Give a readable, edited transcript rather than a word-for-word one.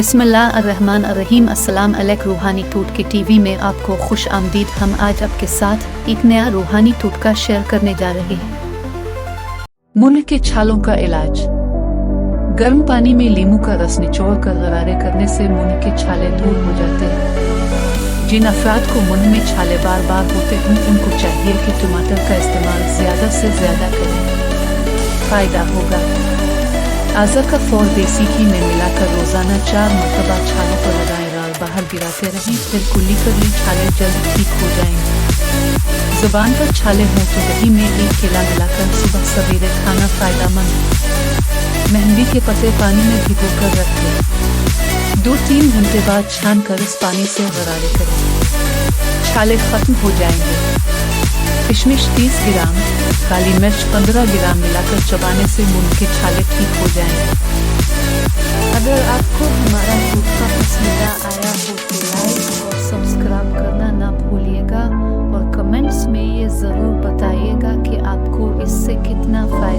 बिस्मिल्लाह अर्रहमान अर्रहीम। अस्सलाम अलैकुम। रूहानी टोटके टीवी में आपको खुश आमदीद। हम आज आपके साथ एक नया रूहानी टोटका शेयर करने जा रहे हैं। मुंह के छालों का इलाज। गर्म पानी में लीमू का रस निचोड़ कर गरारे करने से मुंह के छाले दूर हो जाते हैं। जिन अफराद को मुंह में छाले बार बार होते हैं उनको चाहिए कि टमाटर का इस्तेमाल ज्यादा से ज्यादा करें, फायदा होगा। आज़ा का फौर देसी घी में मिलाकर रोजाना 4 मरतबा छालों पर लगाएं और बाहर गिराते रहें, फिर कुल्ली कर लें। छाले जल्द ठीक हो जाएंगे। जुबान पर छाले हों तो दही में 1 केला मिलाकर सुबह सवेरे खाना फायदेमंद। मेहंदी के पत्ते पानी में भिगोकर रख लें। 2-3 घंटे बाद छान कर इस पानी से गरारे करें, छाले खत्म हो जाएंगे। किशमिश 30 ग्राम, काली मिर्च 15 ग्राम मिलाकर चबाने से मुंह के छाले ठीक हो जाएंगे। अगर आपको हमारा टोटका पसंद आया हो तो लाइक और सब्सक्राइब करना ना भूलिएगा और कमेंट्स में ये ज़रूर बताइएगा कि आपको इससे कितना फायदा